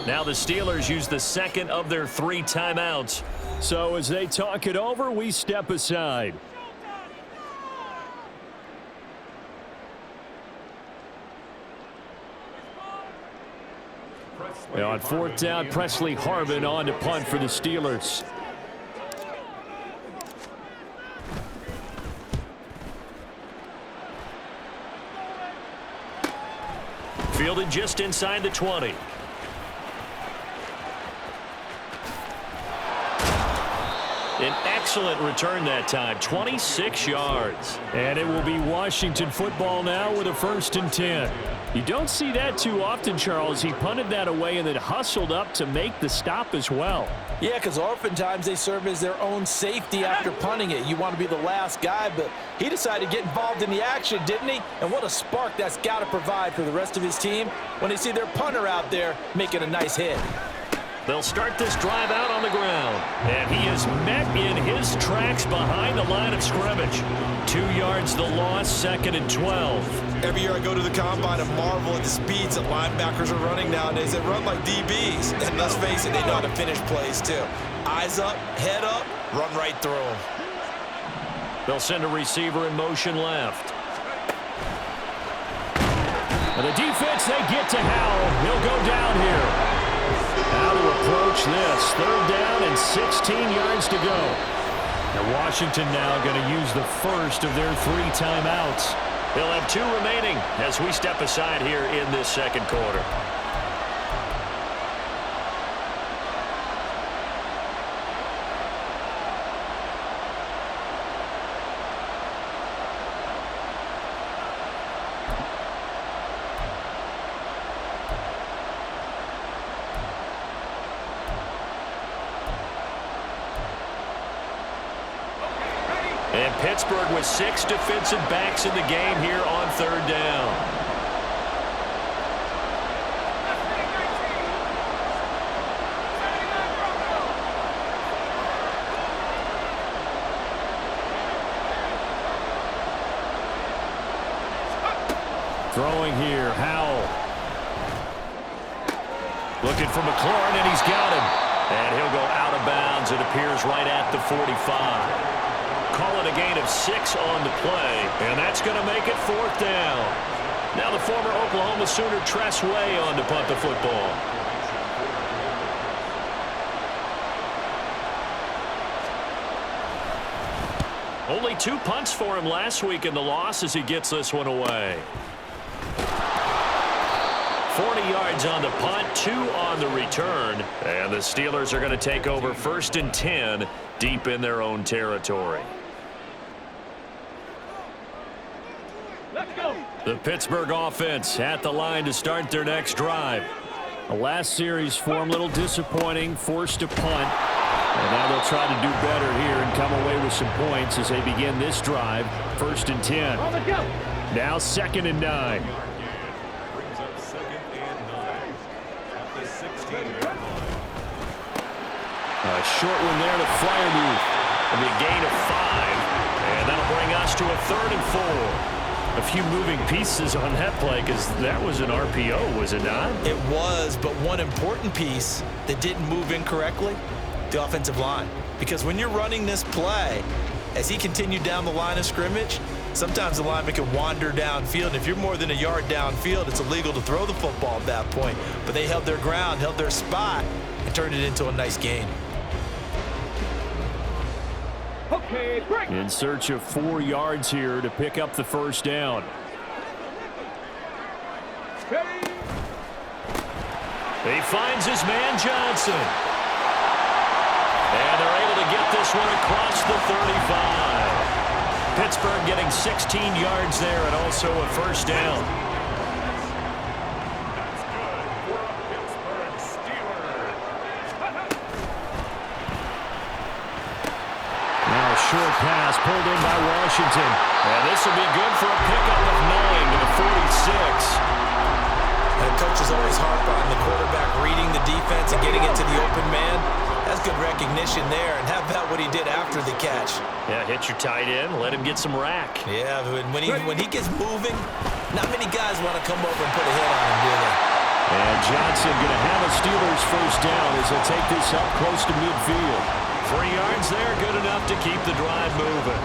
Now the Steelers use the second of their 3 timeouts. So as they talk it over, we step aside. Now on 4th down, Presley Harvin on to punt for the Steelers. Fielded just inside the 20. An excellent return that time, 26 yards. And it will be Washington football now with a 1st and 10. You don't see that too often, Charles. He punted that away and then hustled up to make the stop as well. Yeah, because oftentimes they serve as their own safety after punting it. You want to be the last guy, but he decided to get involved in the action, didn't he? And what a spark that's got to provide for the rest of his team when they see their punter out there making a nice hit. They'll start this drive out on the ground. And he is met in his tracks behind the line of scrimmage. 2 yards the loss, 2nd and 12. Every year I go to the combine and marvel at the speeds that linebackers are running nowadays. They run like DBs. And let's face it, they know how to finish plays too. Eyes up, head up, run right through them. They'll send a receiver in motion left. And the defense, they get to Howell. He'll go down here. How to approach this. 3rd down and 16 yards to go. And Washington now going to use the first of their 3 timeouts. They'll have 2 remaining as we step aside here in this 2nd quarter. And Pittsburgh with 6 defensive backs in the game here on 3rd down. Throwing here, Howell. Looking for McLaurin, and he's got him. And he'll go out of bounds. It appears right at the 45. Call it a gain of 6 on the play, and that's going to make it 4th down. Now the former Oklahoma Sooner Tress Way on to punt the football. Only 2 punts for him last week in the loss as he gets this one away. 40 yards on the punt, 2 on the return, and the Steelers are going to take over 1st and 10 deep in their own territory. The Pittsburgh offense at the line to start their next drive. The last series for them a little disappointing, forced to punt. And now they'll try to do better here and come away with some points as they begin this drive. 1st and 10. Now 2nd and 9. A short one there to Freiermuth. It'll be a gain of 5. And that'll bring us to a 3rd and 4. A few moving pieces on that play because that was an RPO, was it not? It was, but one important piece that didn't move incorrectly, the offensive line. Because when you're running this play, as he continued down the line of scrimmage, sometimes the lineman can wander downfield. And if you're more than a yard downfield, it's illegal to throw the football at that point. But they held their ground, held their spot, and turned it into a nice gain. In search of 4 yards here to pick up the 1st down. He finds his man Johnson. And they're able to get this one across the 35. Pittsburgh getting 16 yards there and also a 1st down. Short pass pulled in by Washington. And this will be good for a pickup of 9 to the 46. And the coaches always harp on the quarterback reading the defense and getting into the open man. That's good recognition there. And how about what he did after the catch? Yeah, hit your tight end, let him get some rack. Yeah, when he gets moving, not many guys want to come over and put a hit on him, do they? And Johnson going to have a Steelers first down as they take this up close to midfield. 3 yards there, good enough to keep the drive moving.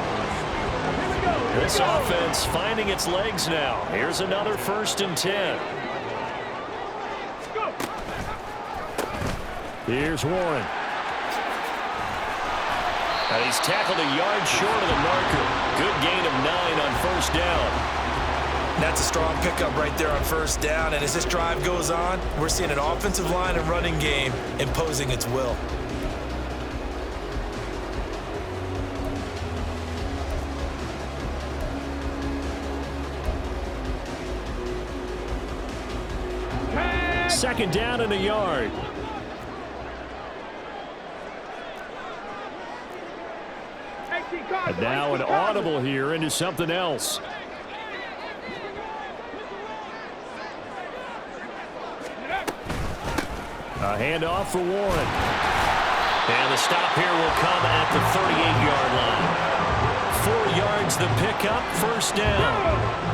This offense finding its legs now. Here's another 1st and 10. Here's Warren. And he's tackled a yard short of the marker. Good gain of 9 on 1st down. That's a strong pickup right there on 1st down. And as this drive goes on, we're seeing an offensive line and running game imposing its will. Second down and a yard. And now an audible here into something else. A handoff for Warren. And the stop here will come at the 38-yard line. 4 yards the pickup, 1st down.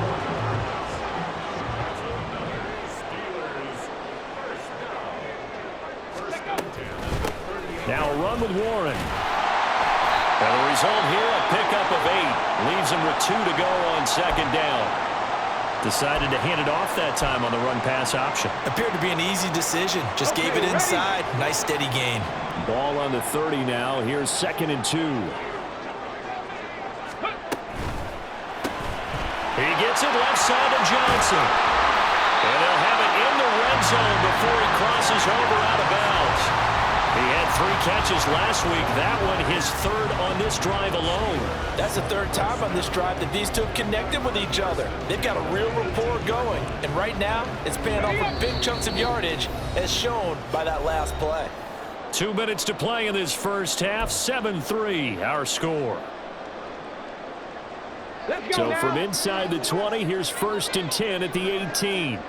Now a run with Warren. And the result here, a pickup of 8. Leaves him with 2 to go on 2nd down. Decided to hand it off that time on the run-pass option. Appeared to be an easy decision. Just gave it inside. Nice steady gain. Ball on the 30 now. Here's 2nd and 2. He gets it left side to Johnson. And he'll have it in the red zone before he crosses over out of bounds. He had 3 catches last week. That one his 3rd on this drive alone. That's the 3rd time on this drive that these two have connected with each other. They've got a real rapport going. And right now, it's paying off with big chunks of yardage, as shown by that last play. 2 minutes to play in this first half. 7-3, our score. So from inside the 20, here's 1st and 10 at the 18.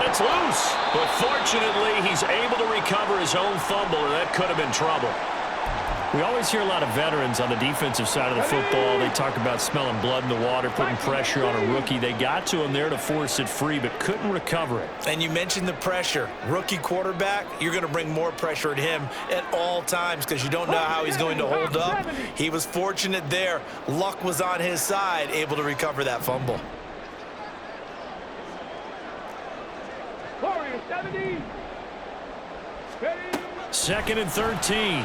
It's loose, but fortunately he's able to recover his own fumble, or that could have been trouble. We always hear a lot of veterans on the defensive side of the football. They talk about smelling blood in the water, putting pressure on a rookie. They got to him there to force it free, but couldn't recover it. And you mentioned the pressure. Rookie quarterback, you're going to bring more pressure at him at all times because you don't know how he's going to hold up. He was fortunate there. Luck was on his side, able to recover that fumble. 2nd and 13.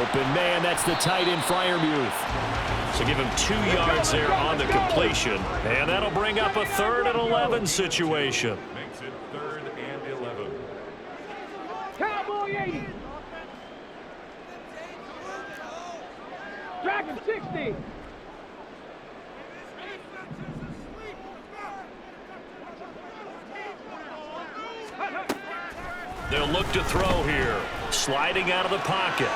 Open man, that's the tight end, Freiermuth. So give him 2 yards there on the completion. And that'll bring up a 3rd and 11 situation. Makes it 3rd and 11. Cowboy 80. Dragon 60. They'll look to throw here. Sliding out of the pocket.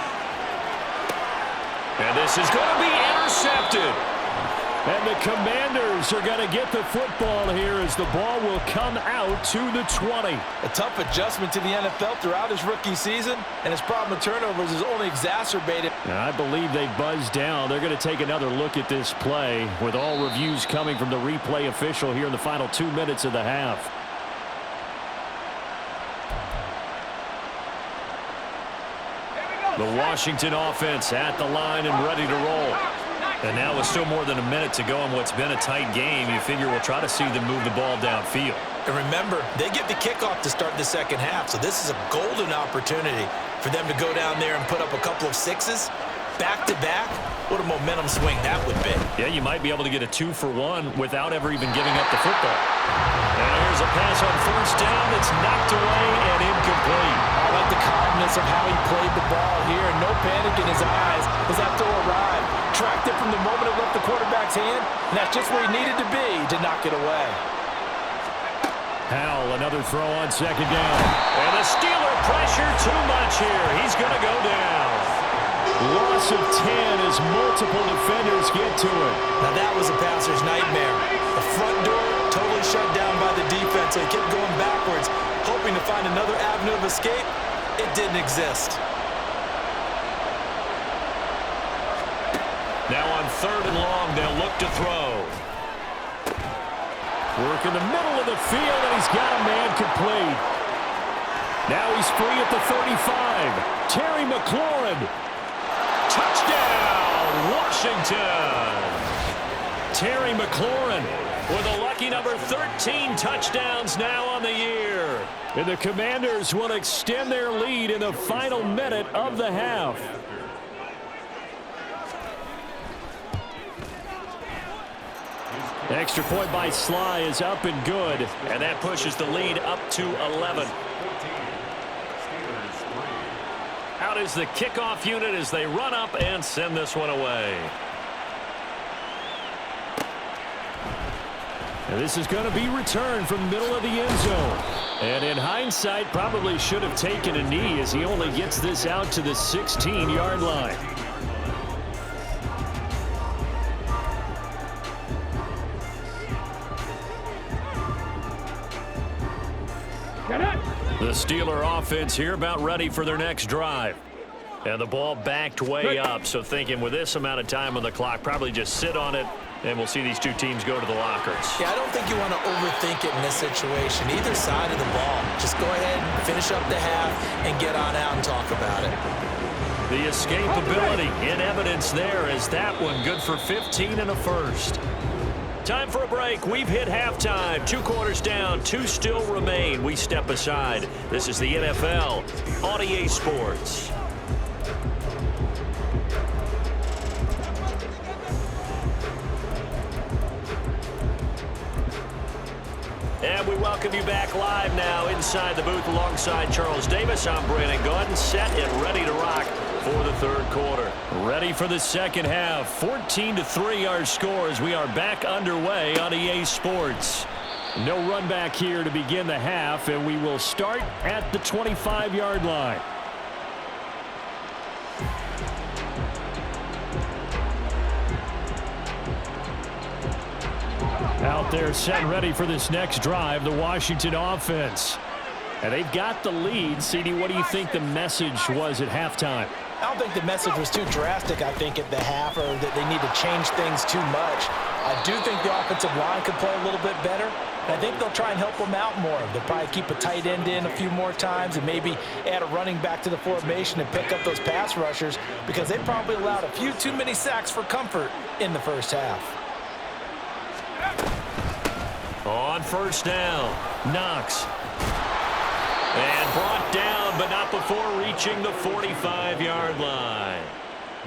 And this is going to be intercepted. And the Commanders are going to get the football here as the ball will come out to the 20. A tough adjustment to the NFL throughout his rookie season, and his problem with turnovers is only exacerbated. And I believe they buzzed down. They're going to take another look at this play with all reviews coming from the replay official here in the final 2 minutes of the half. The Washington offense at the line and ready to roll. And now with still more than a minute to go in what's been a tight game, you figure we'll try to see them move the ball downfield. And remember, they get the kickoff to start the second half, so this is a golden opportunity for them to go down there and put up a couple of 6s back-to-back. What a momentum swing that would be. Yeah, you might be able to get a 2-for-1 without ever even giving up the football. And here's a pass on 1st down that's knocked away and incomplete. I like the calmness of how he played the ball here. No panic in his eyes as that throw arrived. Tracked it from the moment it left the quarterback's hand, and that's just where he needed to be to knock it away. Howell, another throw on 2nd down. And the Steeler pressure too much here. He's going to go down. Loss of 10 as multiple defenders get to it. Now that was a passer's nightmare. The front door totally shut down by the defense. They kept going backwards, hoping to find another avenue of escape. It didn't exist. 3rd and long. They'll look to throw. Work in the middle of the field, and he's got a man complete. Now he's free at the 35. Terry McLaurin. Touchdown, Washington. Terry McLaurin With a lucky number 13 touchdowns now on the year. And the Commanders will extend their lead in the final minute of the half. Extra point by Sly is up and good. And that pushes the lead up to 11. Out is the kickoff unit as they run up and send this one away. And this is going to be returned from the middle of the end zone. And in hindsight, probably should have taken a knee as he only gets this out to the 16-yard line. The Steeler offense here about ready for their next drive. And the ball backed way up, so thinking with this amount of time on the clock, probably just sit on it, and we'll see these two teams go to the lockers. Yeah, I don't think you want to overthink it in this situation. Either side of the ball. Just go ahead, finish up the half, and get on out and talk about it. The escapability in evidence there as that one good for 15 and a first. Time for a break. We've hit halftime. 2 quarters down. 2 still remain. We step aside. This is the NFL on EA Sports. And we welcome you back live now inside the booth alongside Charles Davis. I'm Brandon Gaudin, set and ready to rock for the 3rd quarter. Ready for the second half. 14-3 our score as we are back underway on EA Sports. No run back here to begin the half, and we will start at the 25-yard line. Out there set and ready for this next drive, the Washington offense. And they've got the lead. CD, what do you think the message was at halftime? I don't think the message was too drastic, I think, at the half, or that they need to change things too much. I do think the offensive line could play a little bit better. I think they'll try and help them out more. They'll probably keep a tight end in a few more times and maybe add a running back to the formation and pick up those pass rushers because they probably allowed a few too many sacks for comfort in the first half. On first down, Knox. And brought down, but not before reaching the 45-yard line.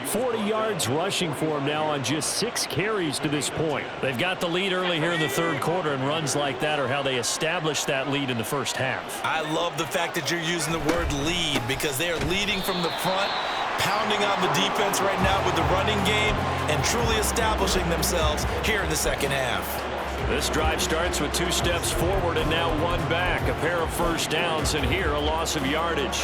40 yards rushing for him now on just 6 carries to this point. They've got the lead early here in the 3rd quarter, and runs like that are how they established that lead in the first half. I love the fact that you're using the word lead because they are leading from the front, pounding on the defense right now with the running game, and truly establishing themselves here in the second half. This drive starts with 2 steps forward and now 1 back. A pair of first downs, and here a loss of yardage.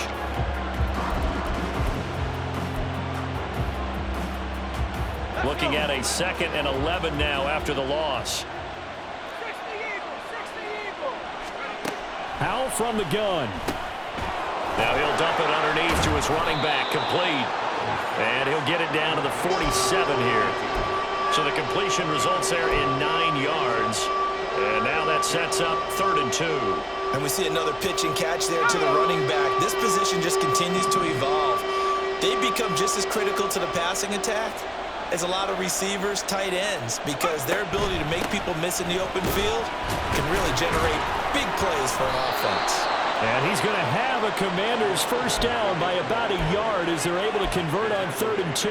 Looking at a 2nd and 11 now after the loss. Howell from the gun. Now he'll dump it underneath to his running back, complete. And he'll get it down to the 47 here. So the completion results there in 9 yards. And now that sets up 3rd and 2. And we see another pitch and catch there to the running back. This position just continues to evolve. They become just as critical to the passing attack as a lot of receivers, tight ends, because their ability to make people miss in the open field can really generate big plays for an offense. And he's going to have a Commanders first down by about a yard as they're able to convert on 3rd and 2.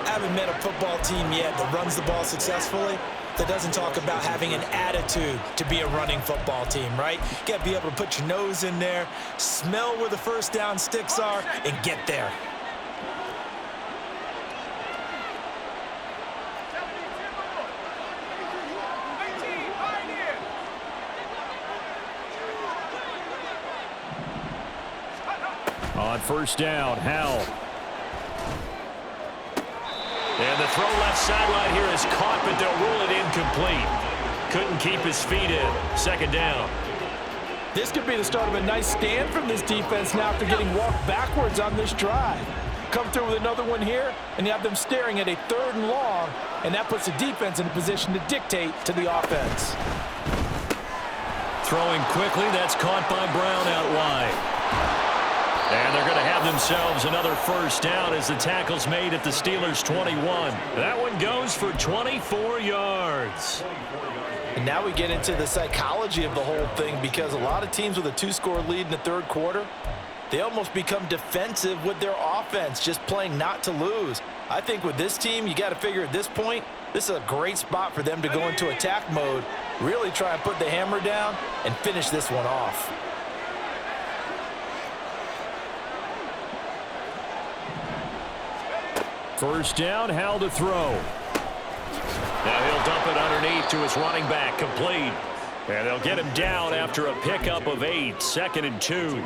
I haven't met a football team yet that runs the ball successfully that doesn't talk about having an attitude to be a running football team, right? You got to be able to put your nose in there, smell where the first down sticks are, and get there. On first down, Howell. And the throw left sideline here is caught, but they'll rule it incomplete. Couldn't keep his feet in. 2nd down. This could be the start of a nice stand from this defense now after getting walked backwards on this drive. come through with another one here, and you have them staring at a 3rd and long, and that puts the defense in a position to dictate to the offense. Throwing quickly, that's caught by Brown out wide. And they're going to have themselves another first down as the tackle's made at the Steelers' 21. That one goes for 24 yards. And now we get into the psychology of the whole thing, because a lot of teams with a 2-score lead in the 3rd quarter, they almost become defensive with their offense, just playing not to lose. I think with this team, you got to figure at this point, this is a great spot for them to go into attack mode, really try and put the hammer down and finish this one off. First down, Howell to throw. Now he'll dump it underneath to his running back, complete. And they'll get him down after a pickup of 8, 2nd and 2.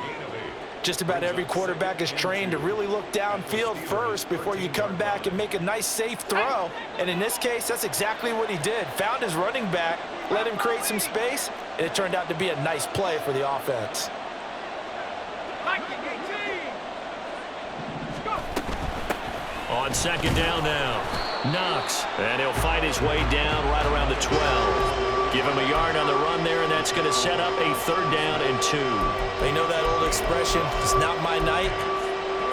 Just about every quarterback is trained to really look downfield first before you come back and make a nice, safe throw. And in this case, that's exactly what he did. Found his running back, let him create some space, and it turned out to be a nice play for the offense. On 2nd down now, Knox, and he'll fight his way down right around the 12. Give him a yard on the run there, and that's going to set up a 3rd down and 2. They know that old expression, it's not my night.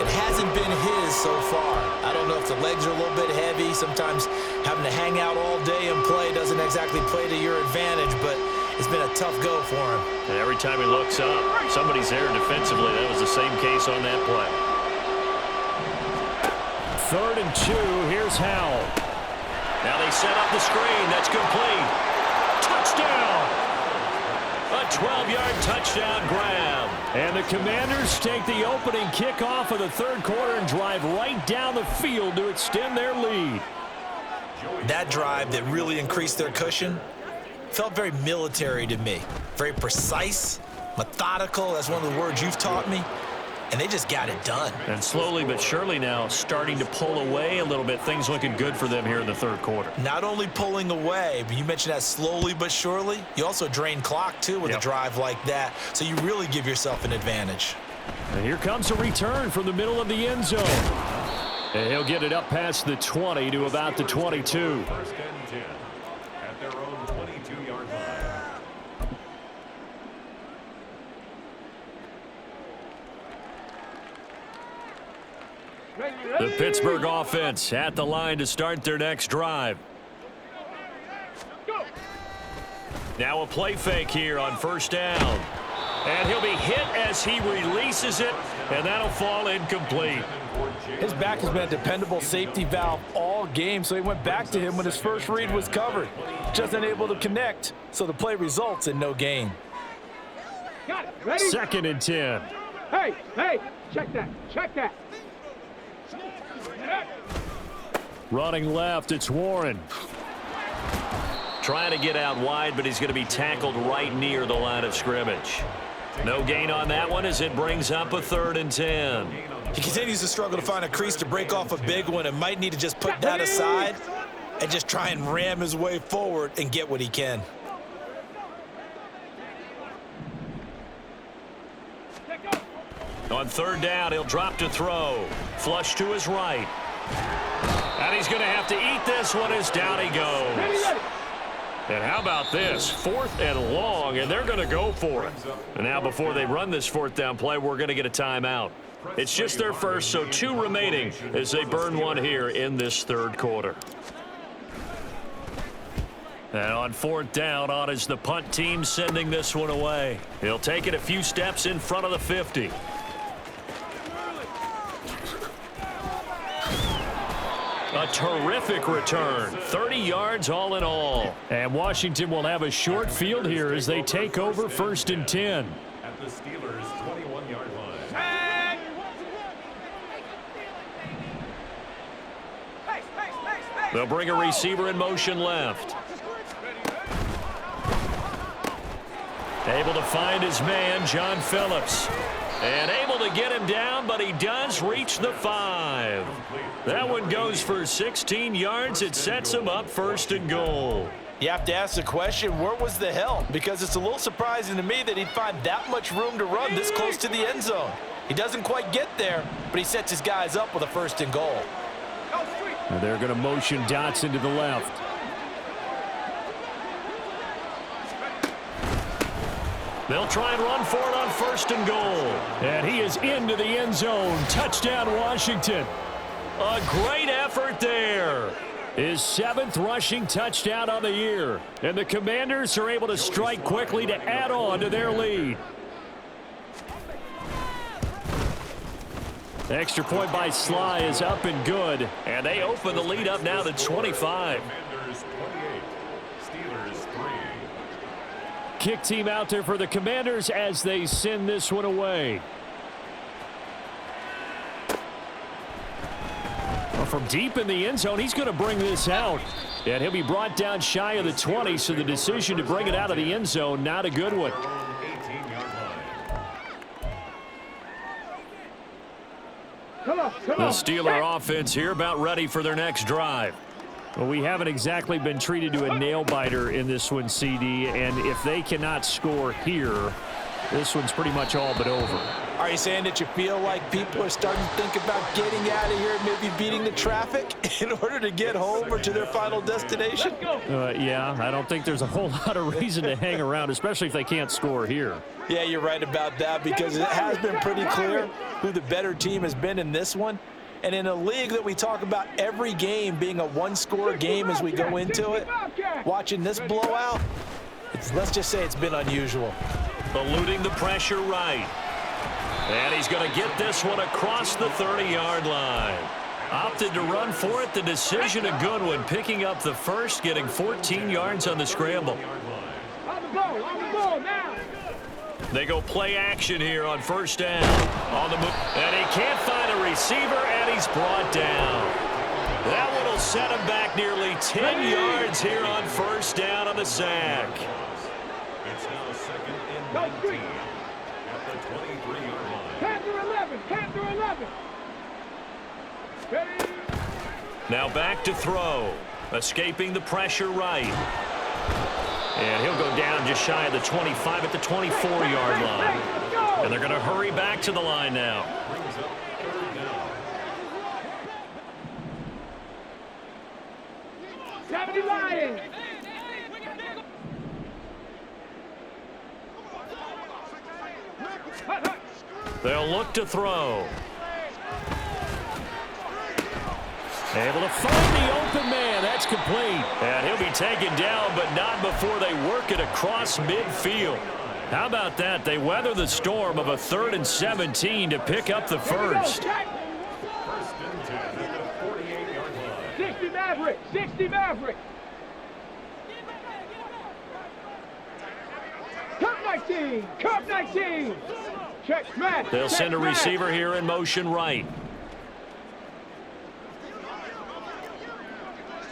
It hasn't been his so far. I don't know if the legs are a little bit heavy. Sometimes having to hang out all day and play doesn't exactly play to your advantage, but it's been a tough go for him. And every time he looks up, somebody's there defensively. That was the same case on that play. 3rd and 2, here's Howell. Now they set up the screen. That's complete. Touchdown! A 12-yard touchdown grab. And the Commanders take the opening kickoff of the 3rd quarter and drive right down the field to extend their lead. That drive that really increased their cushion felt very military to me. Very precise, methodical. That's one of the words you've taught me. And they just got it done. And slowly but surely now starting to pull away a little bit. Things looking good for them here in the 3rd quarter. Not only pulling away, but you mentioned that slowly but surely. You also drain clock, too, with a drive like that. So you really give yourself an advantage. And here comes a return from the middle of the end zone. And he'll get it up past the 20 to about the 22. 1st and 10 at their own 22-yard line. The Pittsburgh offense at the line to start their next drive. Now a play fake here on 1st down. And he'll be hit as he releases it, and that'll fall incomplete. His back has been a dependable safety valve all game, so he went back to him when his first read was covered. Just unable to connect, so the play results in no gain. Got it. Ready? 2nd and 10. Hey, check that. Check that. Running left, it's Warren. Trying to get out wide, but he's going to be tackled right near the line of scrimmage. No gain on that one as it brings up a 3rd and 10. He continues to struggle to find a crease to break off a big one and might need to just put that aside and just try and ram his way forward and get what he can. On 3rd down, he'll drop to throw. Flush to his right. And he's going to have to eat this one as down he goes. And how about this? 4th and long, and they're going to go for it. And now before they run this 4th down play, we're going to get a timeout. It's just their first, so 2 remaining as they burn one here in this 3rd quarter. And on 4th down, on is the punt team sending this one away. He'll take it a few steps in front of the 50. A terrific return. 30 yards all in all. And Washington will have a short field here as they take over 1st and 10. At the Steelers' 21-yard line. They'll bring a receiver in motion left. Able to find his man, John Phillips. And able to get him down, but he does reach the 5. That one goes for 16 yards. It sets him up 1st and goal. You have to ask the question, where was the help? Because it's a little surprising to me that he'd find that much room to run this close to the end zone. He doesn't quite get there, but he sets his guys up with a 1st and goal. And they're going to motion Dotson to the left. They'll try and run for it on 1st and goal. And he is into the end zone. Touchdown, Washington. A great effort there. His 7th rushing touchdown on the year. And the Commanders are able to strike quickly to add on to their lead. Extra point by Sly is up and good. And they open the lead up now to 25. Commanders 28, Steelers 3. Kick team out there for the Commanders as they send this one away. Well, from deep in the end zone, he's going to bring this out. And he'll be brought down shy of the 20, so the decision to bring it out of the end zone, not a good one. 18-yard line. The Steeler offense here about ready for their next drive. Well, we haven't exactly been treated to a nail-biter in this one, CD, and if they cannot score here, this one's pretty much all but over. Are you saying that you feel like people are starting to think about getting out of here, maybe beating the traffic in order to get home or to their final destination? Yeah, I don't think there's a whole lot of reason to hang around, especially if they can't score here. Yeah, you're right about that, because it has been pretty clear who the better team has been in this one. And in a league that we talk about every game being a one-score game as we go into it, watching this blowout, let's just say it's been unusual. Eluding the pressure right. And he's going to get this one across the 30-yard line. Opted to run for it. The decision a good one. Picking up the first, getting 14 yards on the scramble. On the ball now. They go play action here on 1st down. On the move. And he can't find a receiver, and he's brought down. That one will set him back nearly 10 yards here on 1st down on the sack. It's now 2nd and 19 at the 23-yard line. Panther 11. Ready? Now back to throw. Escaping the pressure right. And he'll go down just shy of the 25 at the 24-yard line. And they're going to hurry back to the line now. Brings up 3rd down. 70 Lions. They'll look to throw. Able to find the open man. That's complete. And he'll be taken down, but not before they work it across midfield. How about that? They weather the storm of a 3rd and 17 to pick up the first. 1st and 10 at the 48-yard line. 60 Maverick. Cup 19. Check smash. They'll send a receiver here in motion right.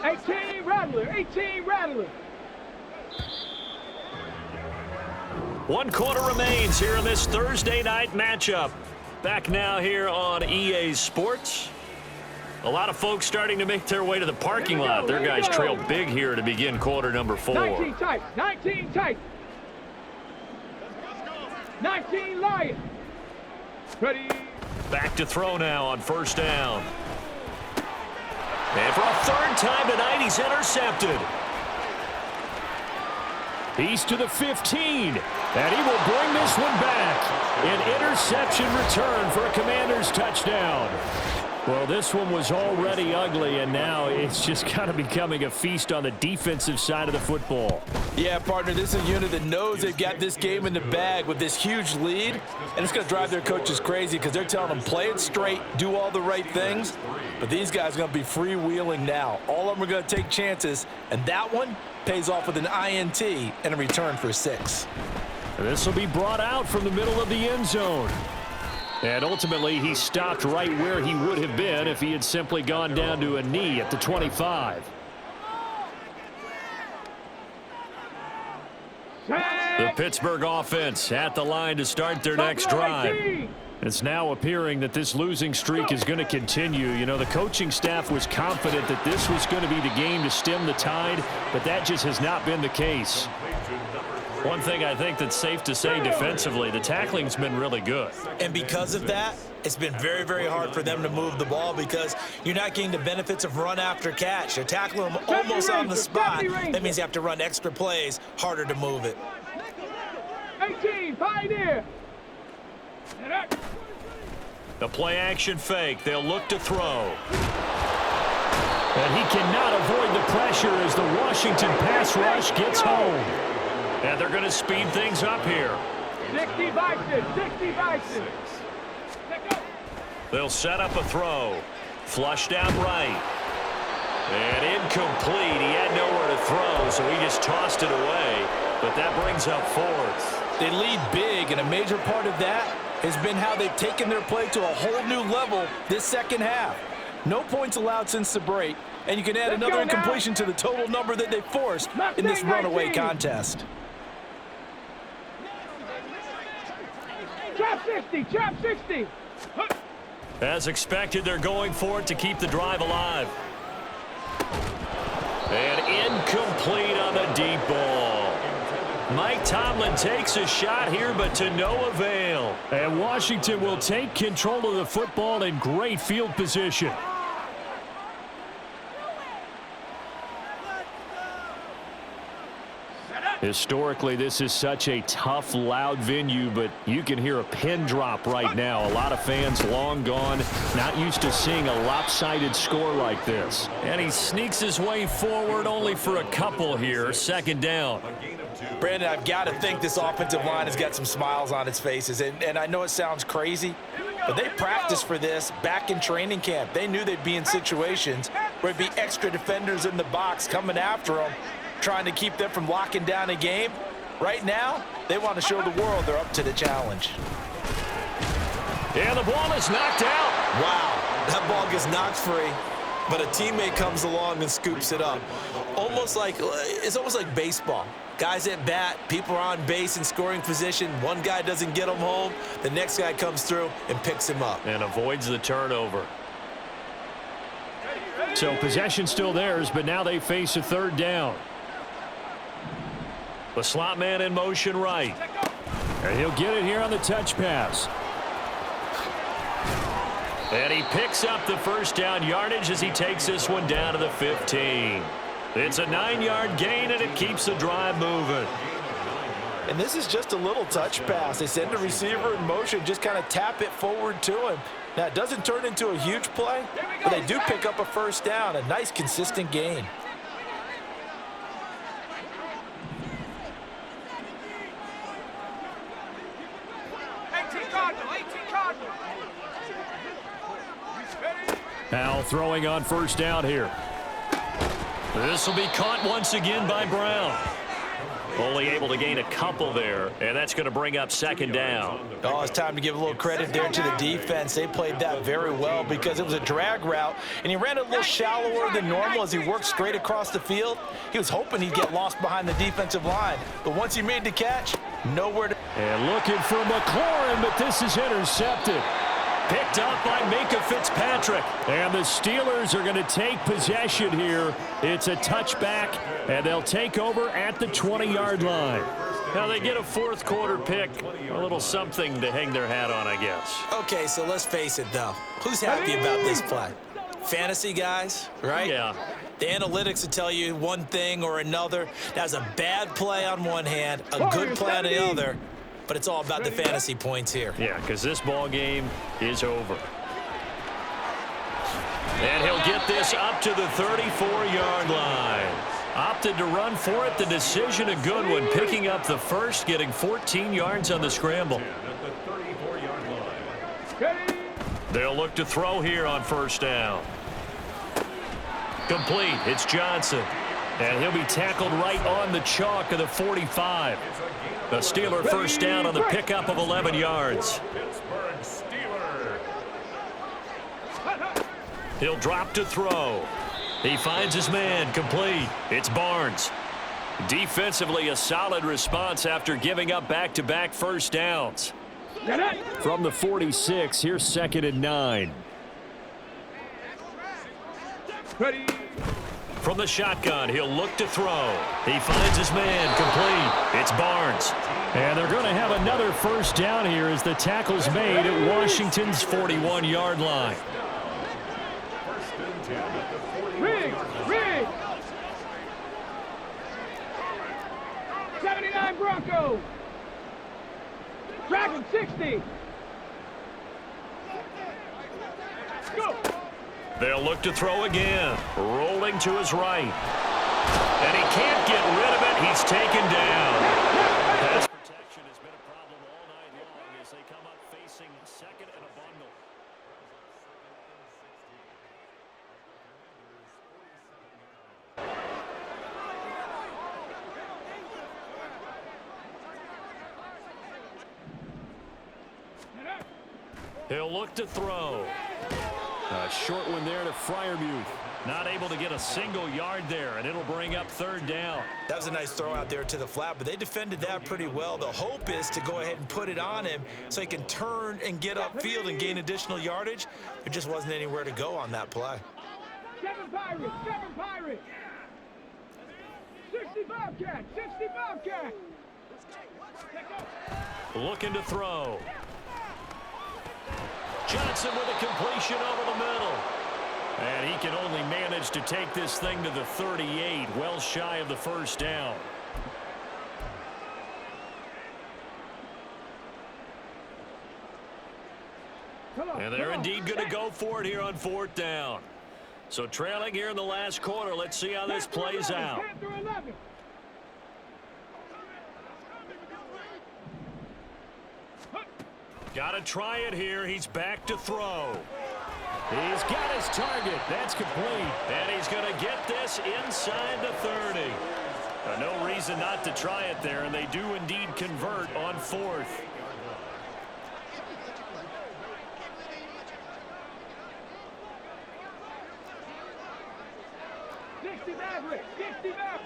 18 Rattler. 1 quarter remains here in this Thursday night matchup. Back now here on EA Sports. A lot of folks starting to make their way to the parking lot. Their guys trail big here to begin quarter number 4. 19 tight. 19 Lions. Ready. Back to throw now on 1st down. And for a 3rd time tonight, he's intercepted. He's to the 15, and he will bring this one back. An interception return for a Commanders touchdown. Well, this one was already ugly, and now it's just kind of becoming a feast on the defensive side of the football. Yeah, partner, this is a unit that knows they've got this game in the bag with this huge lead, and it's going to drive their coaches crazy because they're telling them play it straight, do all the right things, but these guys are going to be freewheeling now. All of them are going to take chances, and that one pays off with an INT and a return for 6. This will be brought out from the middle of the end zone. And ultimately, he stopped right where he would have been if he had simply gone down to a knee at the 25. The Pittsburgh offense at the line to start their next drive. It's now appearing that this losing streak is going to continue. You know, the coaching staff was confident that this was going to be the game to stem the tide, but that just has not been the case. One thing I think that's safe to say defensively, the tackling's been really good. And because of that, it's been very, very hard for them to move the ball because you're not getting the benefits of run after catch. They're tackling them almost on the spot. That means you have to run extra plays, harder to move it. 18, Pioneer. The play action fake. They'll look to throw. And he cannot avoid the pressure as the Washington pass rush gets home. And they're going to speed things up here. 60 Bison, 60 Bison. They'll set up a throw. Flush down right. And incomplete. He had nowhere to throw, so he just tossed it away. But that brings up fourth. They lead big, and a major part of that has been how they've taken their play to a whole new level this second half. No points allowed since the break, and you can add another incompletion to the total number that they forced in this runaway contest. Trap 60, trap 60. As expected, they're going for it to keep the drive alive. And incomplete on the deep ball. Mike Tomlin takes a shot here, but to no avail. And Washington will take control of the football in great field position. Historically, this is such a tough, loud venue, but you can hear a pin drop right now. A lot of fans long gone, not used to seeing a lopsided score like this. And he sneaks his way forward only for a couple here. Second down. Brandon, I've got to think this offensive line has got some smiles on its faces. And I know it sounds crazy, but they practiced for this back in training camp. They knew they'd be in situations where it'd be extra defenders in the box coming after them, trying to keep them from locking down a game. Right now, they want to show the world they're up to the challenge. And the ball is knocked out. Wow, that ball gets knocked free, but a teammate comes along and scoops it up. It's almost like baseball. Guys at bat, people are on base in scoring position. One guy doesn't get him home. The next guy comes through and picks him up. And avoids the turnover. So possession still theirs, but now they face a third down. The slot man in motion right. And he'll get it here on the touch pass. And he picks up the first down yardage as he takes this one down to the 15. It's a 9-yard gain, and it keeps the drive moving. And this is just a little touch pass. They send the receiver in motion, just kind of tap it forward to him. Now, it doesn't turn into a huge play, but they do pick up a first down, a nice, consistent gain. Now throwing on first down here. This will be caught once again by Brown. Only able to gain a couple there, and that's going to bring up second down. Oh, it's time to give a little credit there to the defense. They played that very well because it was a drag route, and he ran a little shallower than normal as he worked straight across the field. He was hoping he'd get lost behind the defensive line, but once he made the catch, nowhere to... And looking for McLaurin, but this is intercepted. Picked up by Minka Fitzpatrick. And the Steelers are going to take possession here. It's a touchback, and they'll take over at the 20-yard line. Now they get a fourth quarter pick, a little something to hang their hat on, I guess. Okay, so let's face it, though. Who's happy about this play? Fantasy guys, right? Yeah. The analytics will tell you one thing or another. That's a bad play on one hand, a good play on the other. But it's all about the fantasy points here. Yeah, because this ball game is over. And he'll get this up to the 34-yard line. Opted to run for it. The decision a good one. Picking up the first, getting 14 yards on the scramble. They'll look to throw here on first down. Complete. It's Johnson. And he'll be tackled right on the chalk of the 45. A Steeler first down on the pickup of 11 yards. He'll drop to throw. He finds his man. Complete. It's Barnes. Defensively, a solid response after giving up back-to-back first downs. From the 46, here's 2nd and 9. Ready. From the shotgun, he'll look to throw. He finds his man, complete. It's Barnes. And they're going to have another first down here as the tackle's made at Washington's 41-yard line. Rig! 79 Broncos! Dragon 60! Go! They'll look to throw again. Rolling to his right. And he can't get rid of it. He's taken down. Pass protection has been a problem all night long as they come up facing second and a bundle. He'll look to throw. A short one there to Freiermuth. Not able to get a single yard there, and it'll bring up third down. That was a nice throw out there to the flat, but they defended that pretty well. The hope is to go ahead and put it on him so he can turn and get upfield and gain additional yardage. There just wasn't anywhere to go on that play. 7 Pirates! 65 Cats! Looking to throw. Johnson with a completion over the middle. And he can only manage to take this thing to the 38, well shy of the first down. And they're indeed going to go for it here on fourth down. So trailing here in the last quarter, let's see how this plays out. Got to try it here. He's back to throw. He's got his target. That's complete. And he's going to get this inside the 30. No reason not to try it there, and they do indeed convert on fourth.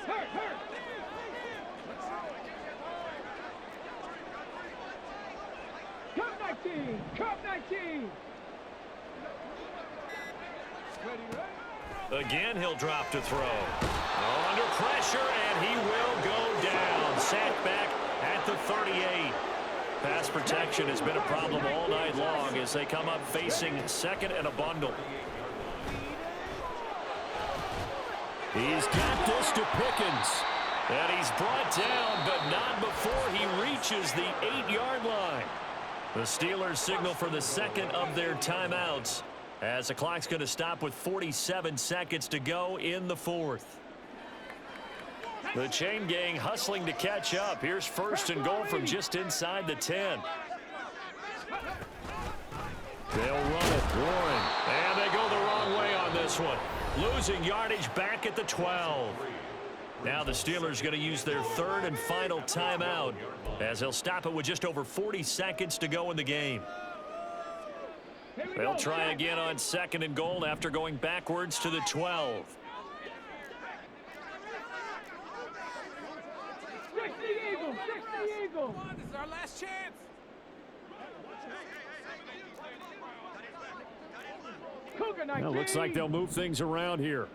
Hurt! Cup 19! Again, he'll drop to throw. Under pressure, and he will go down. Sacked back at the 38. Pass protection has been a problem all night long as they come up facing second and a bundle. He's got this to Pickens. And he's brought down, but not before he reaches the 8-yard line. The Steelers signal for the second of their timeouts as the clock's going to stop with 47 seconds to go in the fourth. The chain gang hustling to catch up. Here's first and goal from just inside the 10. They'll run it. Warren. And they go the wrong way on this one. Losing yardage back at the 12. Now the Steelers going to use their third and final timeout as they'll stop it with just over 40 seconds to go in the game. They'll try again on second and goal after going backwards to the 12. 60 Eagles! Come on, this is our last chance. Cougar 19! Well, looks like they'll move things around here.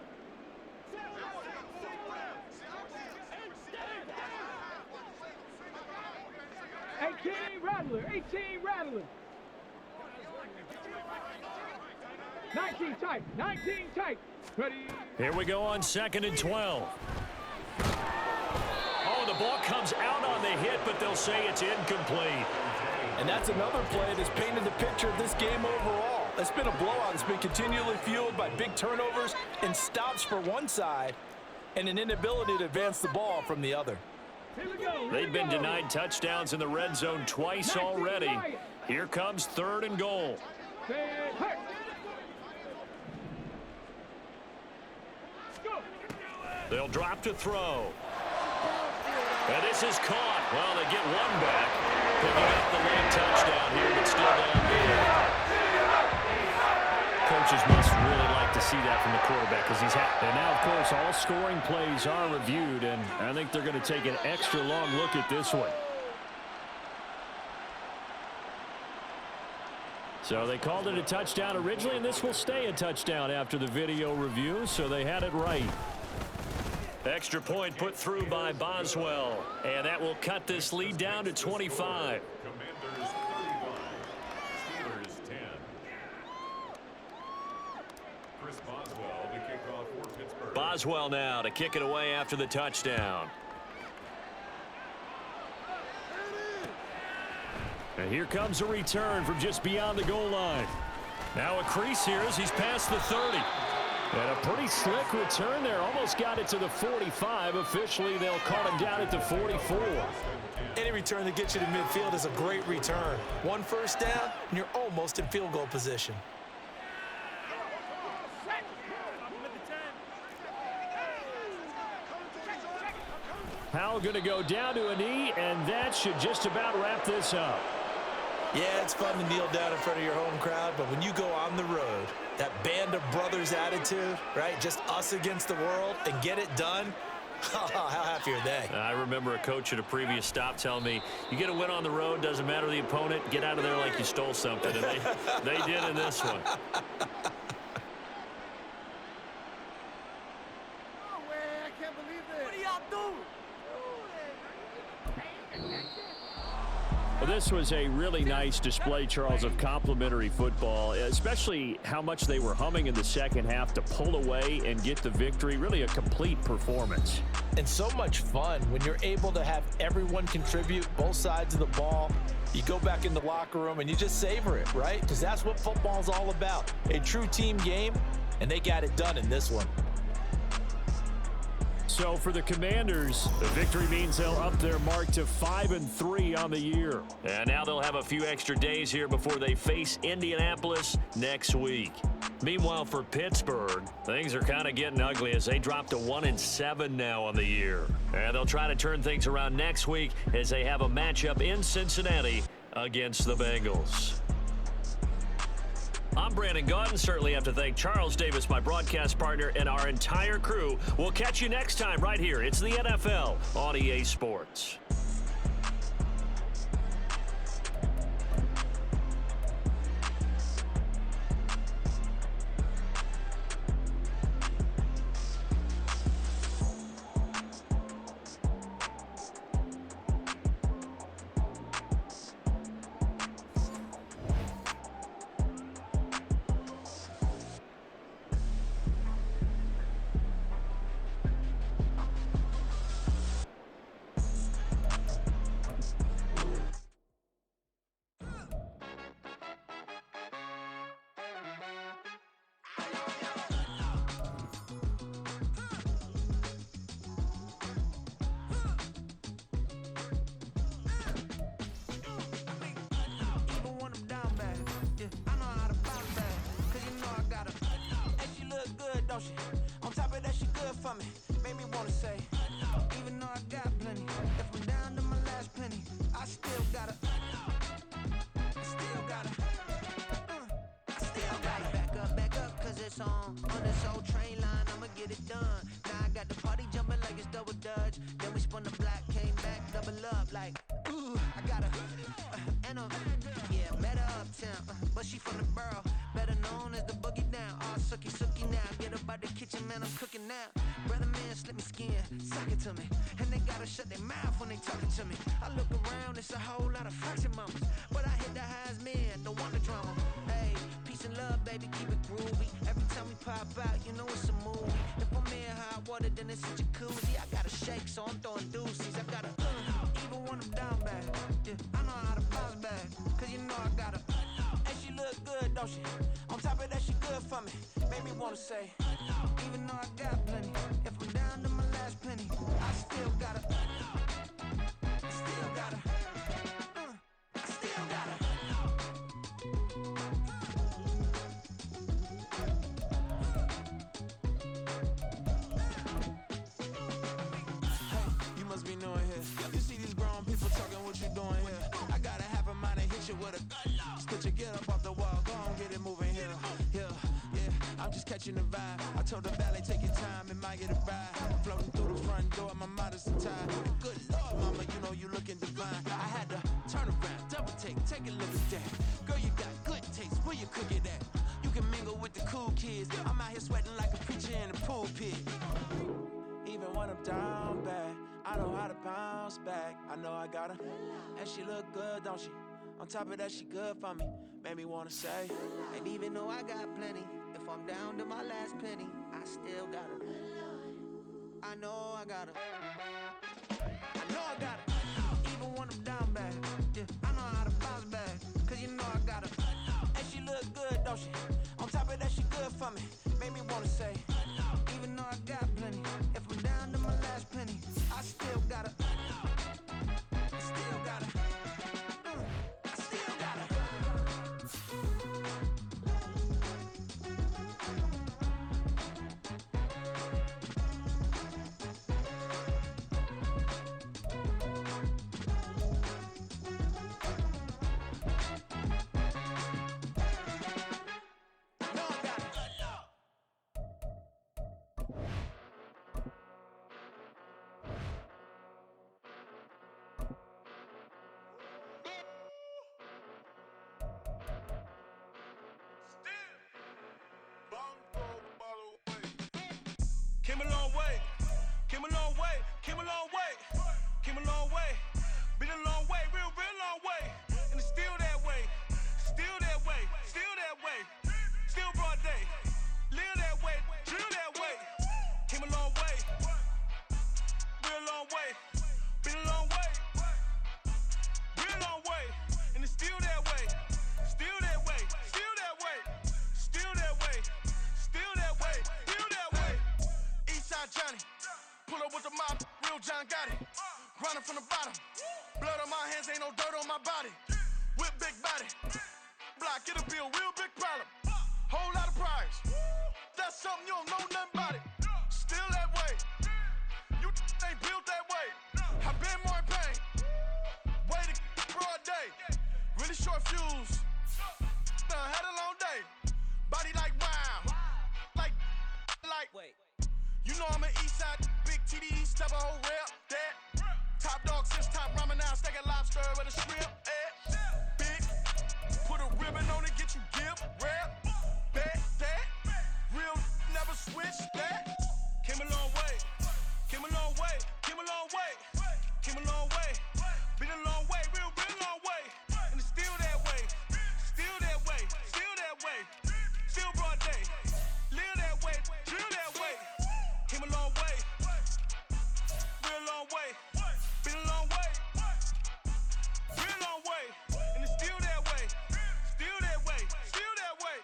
Rattler. 19 tight. Ready. Here we go on second and 12. Oh, the ball comes out on the hit, but they'll say it's incomplete. And that's another play that's painted the picture of this game overall. It's been a blowout. It's been continually fueled by big turnovers and stops for one side and an inability to advance the ball from the other. They've been denied touchdowns in the red zone twice already. Here comes third and goal. They'll drop to throw. And this is caught. Well, they get one back. Picking up the late touchdown here, but still downfield. Coaches must really like to see that from the quarterback because he's had. And now, of course, all scoring plays are reviewed, and I think they're going to take an extra long look at this one. So they called it a touchdown originally, and this will stay a touchdown after the video review, so they had it right. Extra point put through by Boswell. And that will cut this lead down to 25. Commanders 35, Steelers 10. Chris Boswell to kick off for Pittsburgh. Boswell now to kick it away after the touchdown. And here comes a return from just beyond the goal line. Now a crease here as he's past the 30. And a pretty slick return there. Almost got it to the 45. Officially, they'll call him down at the 44. Any return that gets you to midfield is a great return. One first down, and you're almost in field goal position. Powell going to go down to a knee, and that should just about wrap this up. Yeah, it's fun to kneel down in front of your home crowd, but when you go on the road, that band of brothers attitude, right? Just us against the world and get it done. How happy are they? I remember a coach at a previous stop telling me, you get a win on the road, doesn't matter the opponent, get out of there like you stole something. And they did in this one. Well, this was a really nice display, Charles, of complimentary football, especially how much they were humming in the second half to pull away and get the victory. Really a complete performance. And so much fun when you're able to have everyone contribute, both sides of the ball. You go back in the locker room and you just savor it, right? Because that's what football's all about. A true team game, and they got it done in this one. So for the Commanders, the victory means they'll up their mark to 5-3 on the year. And now they'll have a few extra days here before they face Indianapolis next week. Meanwhile, for Pittsburgh, things are kind of getting ugly as they drop to 1-7 now on the year. And they'll try to turn things around next week as they have a matchup in Cincinnati against the Bengals. I'm Brandon Gaudin. Certainly have to thank Charles Davis, my broadcast partner, and our entire crew. We'll catch you next time right here. It's the NFL on EA Sports. On top of that, she good for me. Made me wanna say, even though I got plenty, if I'm down to my last penny, I still gotta back up, cause it's on this old train line, I'ma get it done. Now I got the party jumping like it's double dutch. Then we spun the block, came back, double up, like, ooh, I gotta, yeah, met her uptown, but she from the borough, better known as the boogie down, all sucky now, get up out the kitchen, man, I'm cooking now. Brother man, slip me skin, suck it to me, and they gotta shut their mouth when they talking to me. I look around, it's a whole lot of fraction mamas, but I hit the highs, man, don't want the drama. Hey, peace and love, baby, keep it groovy. Every time we pop out, you know it's a movie. If I'm in hot water, then it's a jacuzzi. I gotta shake, so I'm throwing deuces. I gotta, even when I'm down bad, yeah, I know how to bounce back, cause you know I gotta, and she look good, don't she? On top of that, she good for me. Made me wanna say, even though I got plenty, if I'm down to my last penny, I still gotta, catching the vibe. I told the valet, take your time, it might get a ride. Floating through the front door, my modest tie. Good Lord, mama, you know you looking divine. I had to turn around, double take a look at that. Girl, you got good taste, where you cook it at? You can mingle with the cool kids. I'm out here sweating like a preacher in a pulpit. even when I'm down bad, I know how to bounce back. I know I got her, and she look good, don't she? On top of that, she good for me. Made me wanna say, and even though I got plenty, if I'm down to my last penny, I still got her. I know I got her. I know I got her. Even when I'm down bad, yeah, I know how to bounce back. Cause you know I got her. and she look good, don't she? On top of that, she good for me. Made me wanna say, even though I got plenty, if I'm down to my last penny, I still got her. I still got her. I still got her. came a long way, came a long way, came a long way, came a long way, been a long way, real long way, and it's still that way, still that way, still that way, still broad day, live that way, drill that way, came a long way, real long way, been a long way, real long way, and it's still that way, still that way, still that way, still that way, still that way, still that way. Eastside Johnny, pull up with the mob, real John got it. Grinding from the bottom, blood on my hands, ain't no dirt on my body. Whip big body, block, it'll be a real big problem. Whole lot of prize, that's something you don't know nothing about it. Still that way, you ain't built that way. I been more in pain, way to broad day. Really short fuse, had a long day. Body like wow, like. Wait. You know I'm an Eastside, big TD, step a whole rep, that. Top dog since top ramen now, steak and lobster with a shrimp, Big, put a ribbon on it, get you give, rap, bet, that. Real, never switch, that. Came a long way, came a long way, came a long way, came a long way. Been a long way, real long way. And it's still that way, still that way, still that way. Still broad day, live that way, drill that way. Came a long way, real long way, been a long way, real long way, and it's still that way, still that way, still that way,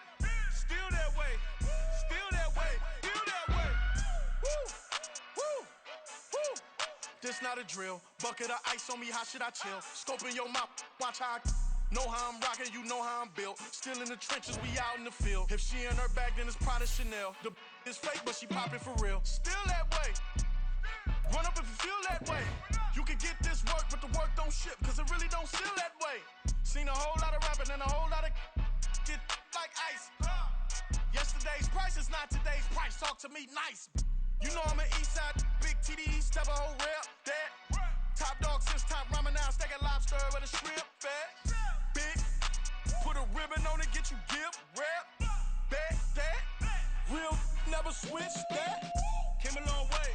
still that way, still that way, still that way. Woo, woo, woo. This not a drill, bucket of ice on me, how should I chill? Scope in your mouth, watch how I know how I'm rocking, you know how I'm built. Still in the trenches, we out in the field. If she in her bag, then it's Prada Chanel. The is fake, but she poppin' for real. Still that way. Run up if you feel that way. You can get this work, but the work don't ship, cause it really don't feel that way. Seen a whole lot of rapping and a whole lot of get like ice. Yesterday's price is not today's price. Talk to me nice. You know I'm an Eastside, big TD, step a whole rep, that. Top dog since top ramen now, steak and lobster with a shrimp, fat. Big, put a ribbon on it, get you give, rap, bet, that. Real, never switch, that. Came a long way,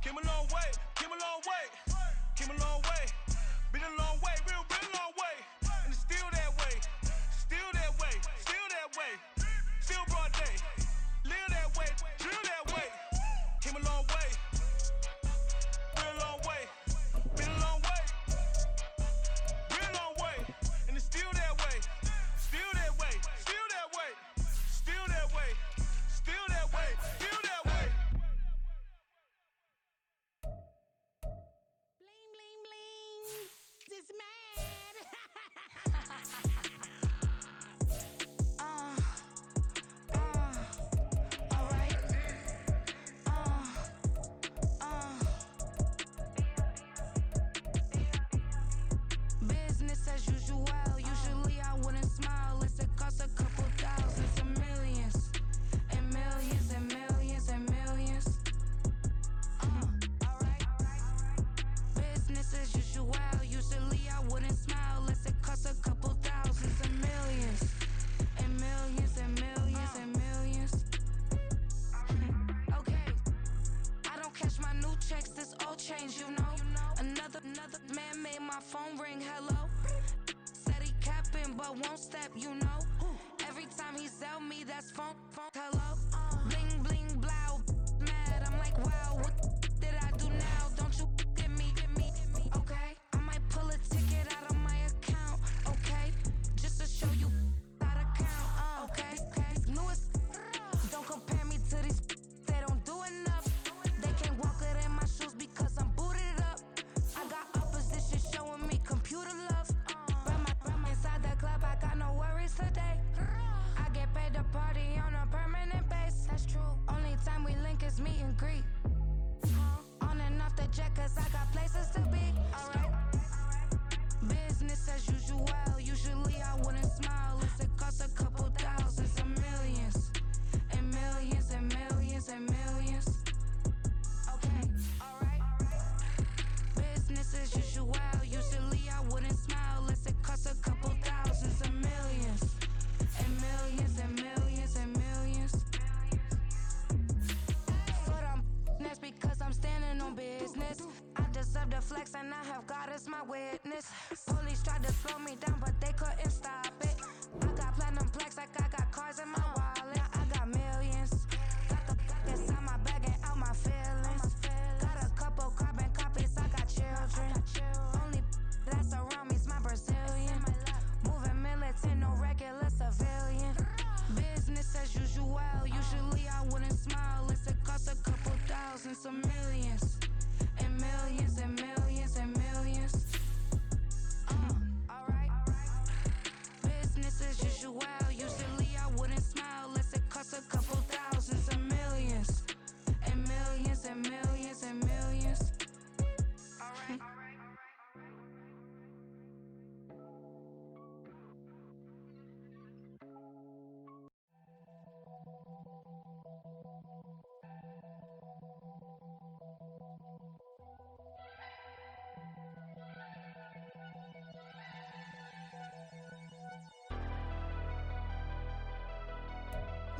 came a long way, came a long way, came a long way. Been a long way, real long way. And it's still that way, still that way, still that way. Still broad day, live that way, drill that way. Came a long way, real long way. Been a long way, real long way, and it's still that way, still that way, still that way, still that way, still that way, still that way. Bling, bling, bling. This mad. another man made my phone ring. Hello. Said he capping, but won't step, you know. Every time he sell me, that's phone. Hello. Bling, bling, blow. Mad, I'm like, wow, what did I do now? Don't you get me. Okay. I might pull a ticket out of my account. Okay. Just to show you how to count. Okay. Newest. Don't compare me to these. They don't do enough. They can't walk it in my shoes because I'm booted up. I got opposition showing me computer love. Run inside the club, I got no worries today. I get paid to party on a permanent base. That's true. Only time we link is meet and greet. On and off the jet, cause I got places to be. Alright. Business as usual. Usually I wouldn't smile if it cost a couple thousands and millions. And millions and millions and millions. Okay, alright. Business as usual. Usually I wouldn't smile unless it cost a couple thousands and millions. And millions and millions and millions. Foot on that's because I'm standing on business. I deserve the flex and I have God as my witness. Police tried to slow me down but they couldn't stop it. I got platinum plaques like I got cars in my wallet. I got millions. Got the inside my bag and out my feelings. Got a couple carbon copies, I got children. Only that's around me's my Brazilian. Moving militant, no regular civilian. Business as usual. Usually I wouldn't smile unless it cost a couple thousands of millions. And millions and millions and millions. Alright. Business as usual. Usually I wouldn't smile unless it cost a couple thousands of millions. And millions and millions and millions. Alright.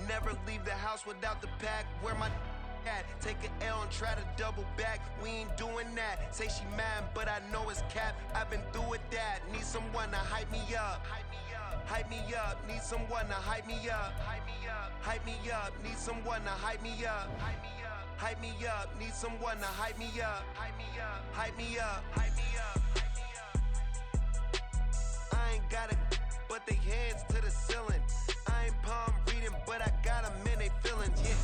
Never leave the house without the pack. Where my at? Take an L and try to double back. We ain't doing that. Say she mad, but I know it's cap. I've been through with that. Need someone to hype me up. Hype me up. Need someone to hype me up. Hype me up. Need someone to hype me up. Hype me up. Need someone to hype me up. Hype me up. I ain't got it, but they hands to the ceiling. I ain't palm reading, but I got them in they feelings, yeah.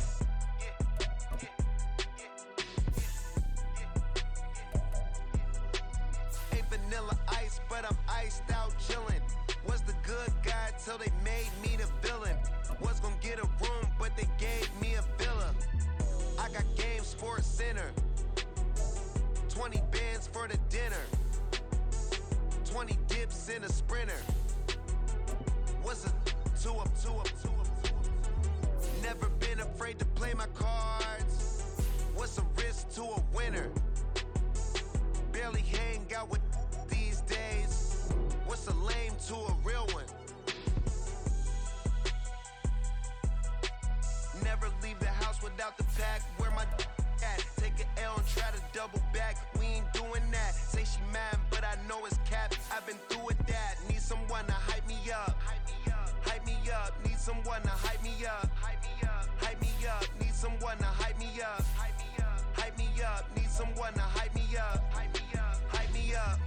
Ain't vanilla ice, but I'm iced out chillin'. Was the good guy till they made me the villain. Was gonna get a room, but they gave me a villa. I got game Sports Center. 20 bands for the dinner. 20 dips in a sprinter. What's a two up? Never been afraid to play my cards. What's a risk to a winner? Barely hang out with these days. What's a lame to a real one? Never leave the house without the pack. Where my at? Take an L and try to double back. We ain't doing that. Say she mad, but I know it's cap. I've been through with that. Need someone to hype me up. Hype me up. Need someone to hype me up. Hype me up. Need someone to hype me up. Hype me up. Need someone to hype me up. Hype me up.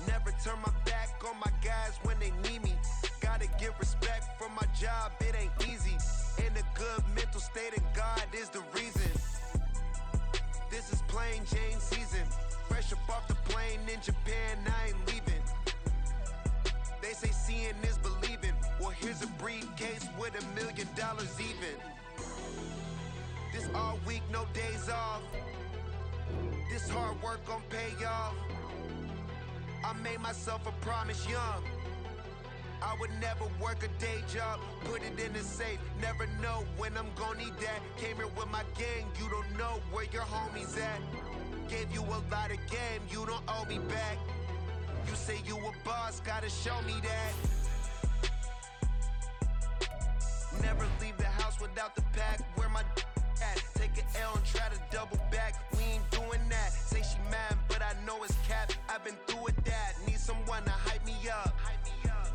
Never turn my back on my guys when they need me. Gotta give respect for my job, it ain't easy. In a good mental state and God is the reason. This is plain Jane season. Fresh up off the plane in Japan, I ain't leaving. They say seeing is believing. Well, here's a briefcase with $1 million even. This all week, no days off. This hard work gon' pay off. I made myself a promise young. I would never work a day job, put it in the safe. Never know when I'm gonna need that. Came here with my gang, you don't know where your homies at. Gave you a lot of game, you don't owe me back. You say you a boss, gotta show me that. Never leave the house without the pack. Where my at? Take an L and try to double back. We ain't doing that. Say she mad, but I know it's cap. I've been through with that. Need someone to hype me up.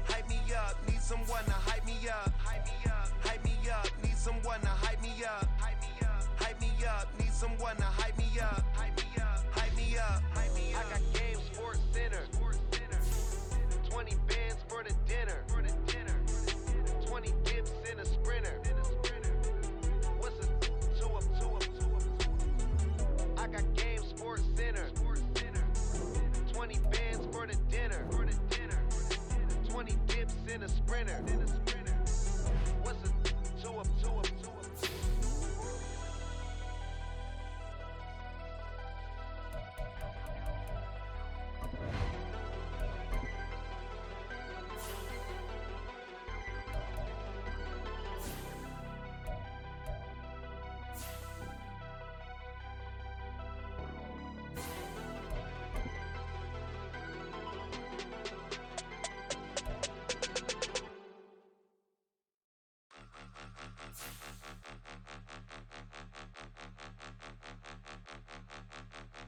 Hype me up. Need someone to hype me up. Hype me up. Need someone to hype me up. Hype me up. Need someone to hype me up. Hype me up. I got Game Sports Center. 20 bands for the dinner. 20 dips in a sprinter. What's a 2 up? I got Game Sports Center. 20 bands for the dinner. 20 dips in a sprinter. What's a 2 up?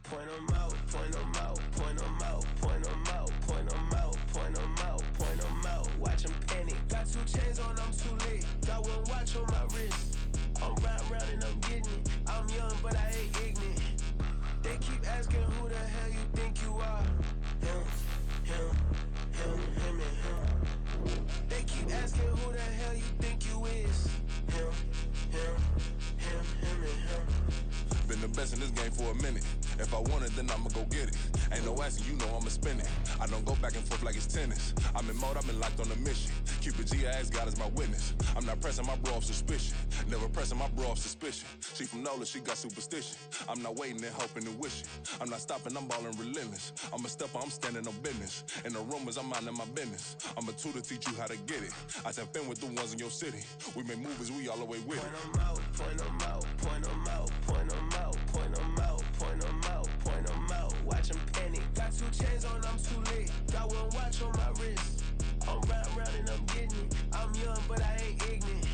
Point 'em out, point 'em out, point 'em out, point 'em out, point 'em out, point 'em out, point 'em out. Watch 'em panic. Got 2 chains on, I'm too late. Got 1 watch on my wrist. I'm round and I'm getting it. I'm young, but I ain't ignorant. They keep asking who the hell you think you are. Him, and him. They keep asking who the hell you think you is. Him, and him. Been the best in this game for a minute. If I want it, then I'ma go get it. Ain't no asking, you know I'ma spin it. I don't go back and forth like it's tennis. I'm in mode, I've been locked on a mission. Keep it G, I ask God as my witness. I'm not pressing my bro off suspicion. Never pressing my bro off suspicion. She from NOLA, she got superstition. I'm not waiting and hoping and wishing. I'm not stopping, I'm ballin' relentless. I'm a stepper, I'm standing on business. In the rumors, I'm minding my business. I'm a tutor, teach you how to get it. I tap in with the ones in your city. We make movies, we all the way with it. Point 'em out, point 'em out, point 'em out, point 'em out, point 'em out, point 'em out, point 'em out. Watch 'em panic. Got 2 chains on, I'm too late. Got 1 watch on my wrist. I'm round and I'm getting it. I'm young, but I ain't ignorant.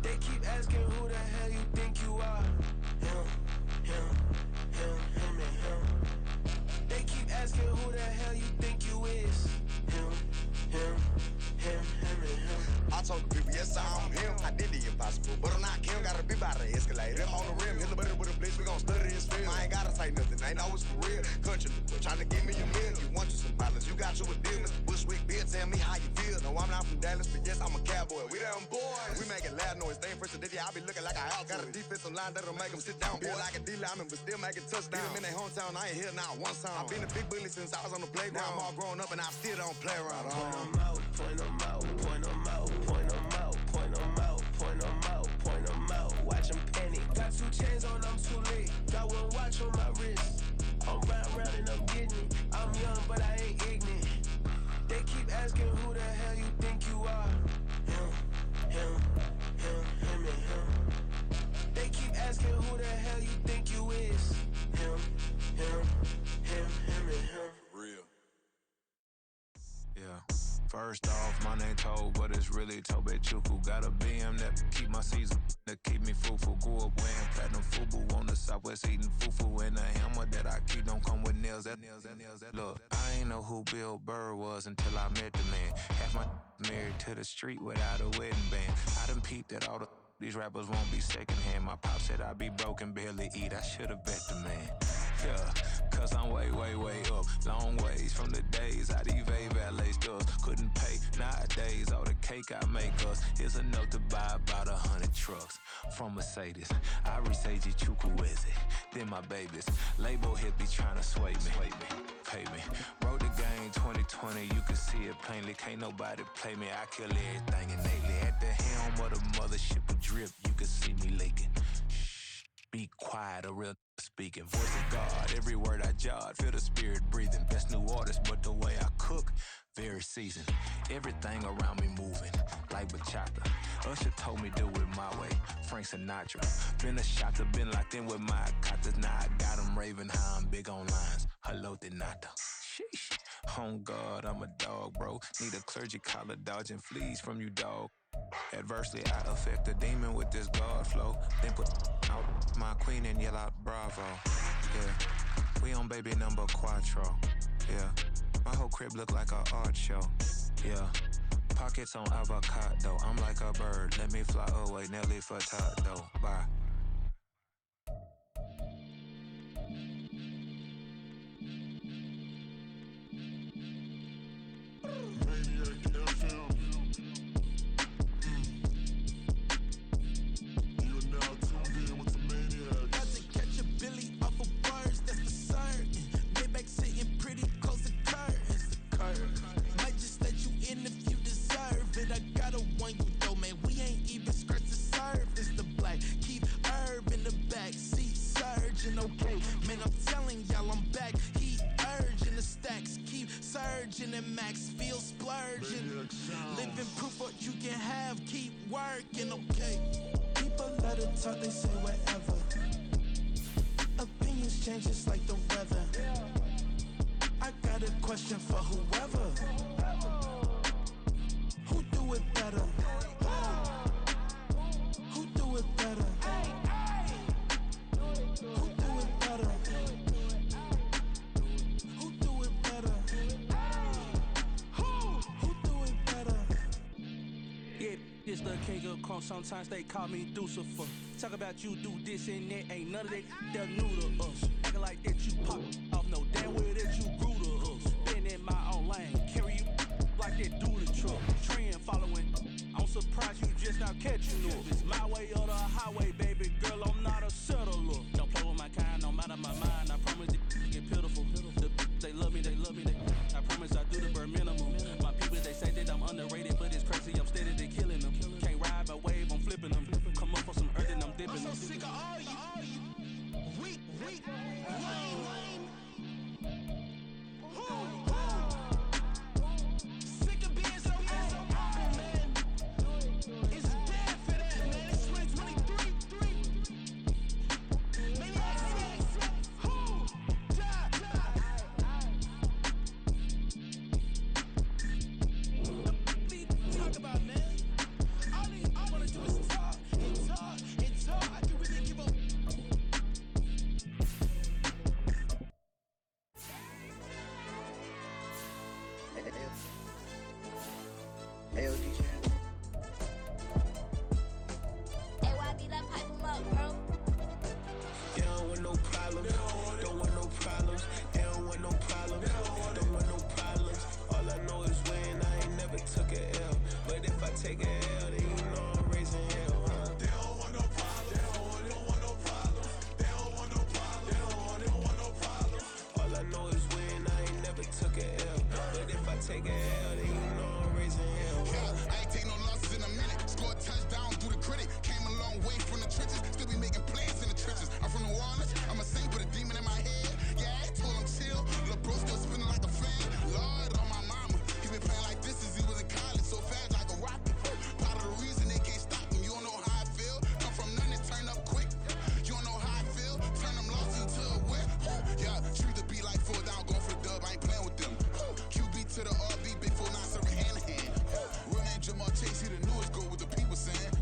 They keep asking who the hell you think you are. Him, and him. They keep asking who the hell you think you is. Him, and him. I told the people, yes, I'm him. I did the impossible, but I'm not him. Gotta be by the escalator. Him on the rim, hit the butter with a blitz. We gon' study his film. I ain't gotta say nothing, ain't always for real. Country, trying to give me a meal. You want you some pilots, you got you a deal. Mr. Bushwick, Bill, tell me how you feel. No, I'm not from Dallas, but yes, I'm a cowboy. We them boys. We making loud noise. Staying first today, I be looking like a house. Got a defensive line that'll make them sit down. Feel like a D-lineman, but still making touchdowns. Beat them in their hometown, I ain't here now one time. I've been a big bully since I was on the playground. Now I'm all grown up and I still don't play around. Point 'em out, point 'em out, point 'em out, point 'em out, point 'em out, point 'em out, point 'em out. Watch 'em panic. Got 2 chains on, I'm too late. Got 1 watch on my wrist. I'm round and I'm getting it. I'm young, but I ain't ignorant. They keep asking who the hell you think you are. Him, and him. They keep asking who the hell you think you is. Him, and him. Real. Yeah. First off, my name Toad, but it's really Tobe Chuku. Got a BM that keep my season, that keep me fruitful. Grew up wearing platinum FUBU on the Southwest eating fufu. And the hammer that I keep don't come with nails. Look, I ain't know who Bill Burr was until I met the man. Half my married to the street without a wedding band. I done peeped at all these rappers won't be secondhand. My pop said I'd be broke and barely eat. I should've bet the man. Yeah, cause I'm way up. Long ways from the days I evade valet stores. Couldn't pay nowadays. All the cake I make us is enough to buy about 100 trucks. From Mercedes, I resage Chukwueze. Then my babies. Label hit be trying to sway me. Pay me. Wrote the game 2020, you can see it plainly. Can't nobody play me. I kill everything innately. At the helm of the mothership of drip, you can see me leaking. Shh, be quiet, a real speaking. Voice of God, every word I jot. Feel the spirit breathing. Best new artist, but the way I cook, very seasoned. Everything around me moving, like bachata. Usher told me do it my way. Frank Sinatra. Been a shotter, been locked in with my cotters. Now I got them raving how I'm big on lines. Hello, Denata. Sheesh. On God, I'm a dog, bro. Need a clergy collar dodging fleas from you, dog. Adversely, I affect the demon with this God flow. Then put out my queen and yell out bravo. Yeah, we on baby number quattro. Yeah, my whole crib look like a art show. Yeah, pockets on avocado. I'm like a bird. Let me fly away, Nelly Furtado. Bye. Sometimes they call me Lucifer. Talk about you do this and that, ain't none of that, they're new to us. Acting like that you pop off, no damn well that you grew to us. Been in my own lane, carry you like that do the truck. Trend following, I'm surprised you just now catching up. It's my way or the highway, baby girl, I'm not a settler. Don't play with my kind, no matter my mind, I promise it get pitiful. They love me, I promise I do the bare minimum. My people, they say that I'm underrated, but it's crazy, I'm steady, they killing them. Can't ride my wave, I'm flipping them. Come up for some earth and I'm dipping them. I'm so sick of all you. Weak, lame. Sick of being so humble, man. It's dead for that, man. It's 2023. Maniacs. Who? Die. Talk about, man. All I wanna do is talk. It's hard. I can really give up. Take an L, then you know I'm raising hell, huh? They don't want no problems. They don't want no problems. They don't want no problems. They don't want no problems. All I know is win. I ain't never took an L. But if I take an L, then you know I'm raising hell. Yeah, I ain't take no losses in a minute. Scored a touchdown through the critic. Came a long way from the trenches. Still be making plays in the trenches. I'm from New Orleans. I'm a saint with a demon in my head. Yeah, I told him chill. Lil' bro still spinning like a fan. Lord on my mama. He been playing like this since he was in college. So fast like a rocket. To the RB, big 4-9 hand in hand. Real name Jamal Chase, he the newest go with the people saying.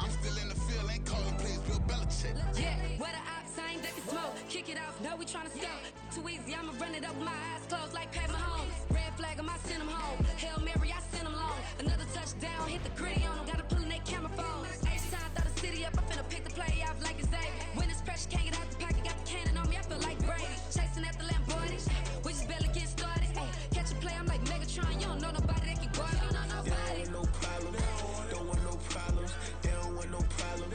I'm still in the field, ain't calling plays, Bill Belichick. Yeah, where the ops, I ain't ducking smoke. Kick it off, no, we tryna score. Too easy, I'ma run it up with my eyes closed like Pat Mahomes. Red flag, I send him home. Hail Mary, I send him long. Another touchdown, hit the gritty on him. Gotta pull in their camera phones. H-time, throw the city up, I finna pick the play off like it's Xavier. When it's pressure, can't get out the pocket, got the cannon on me, I feel like Brady. Chasing at the Lamborghini, we just barely get started. Catch a play, I'm like Megatron, you don't know nobody that can guard. You don't know nobody. They don't want no problems. Don't want no problems. They don't want no problems.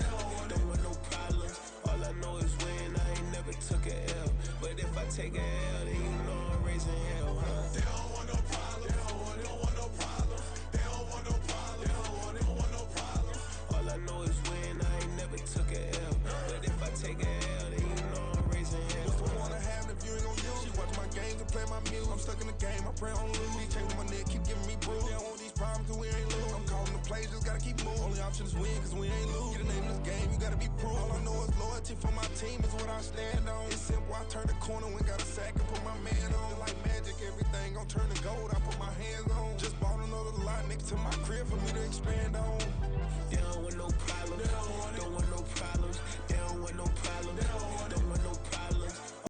Don't want no problems. All I know is win. I ain't never took an L. But if I take an L, then you know I'm raising hell, huh? They don't want no problems. They don't want no problems. They don't want no problems. They don't want no problems. All I know is win. I ain't never took an L. But if I take an L, then you know I'm raising hell. What's the one I have if you ain't gon' use? She watch my games and play my music. I'm stuck in the game. I pray on lose. He changing my neck, keep giving me bruise. They don't want these problems cause we ain't lose. I'm calling the plays, just gotta keep moving. Only option is win cause we ain't lose. Get a name in this game, you gotta be proof. All I know is loyalty for my team is what I stand on. It's simple, I turn the corner when got a sack and put my man on. Like magic, everything everything gon' turn to gold. I put my hands on. Just bought another lot next to my crib for me to expand on. They don't want no problems. Don't want no problems. They don't want no problems.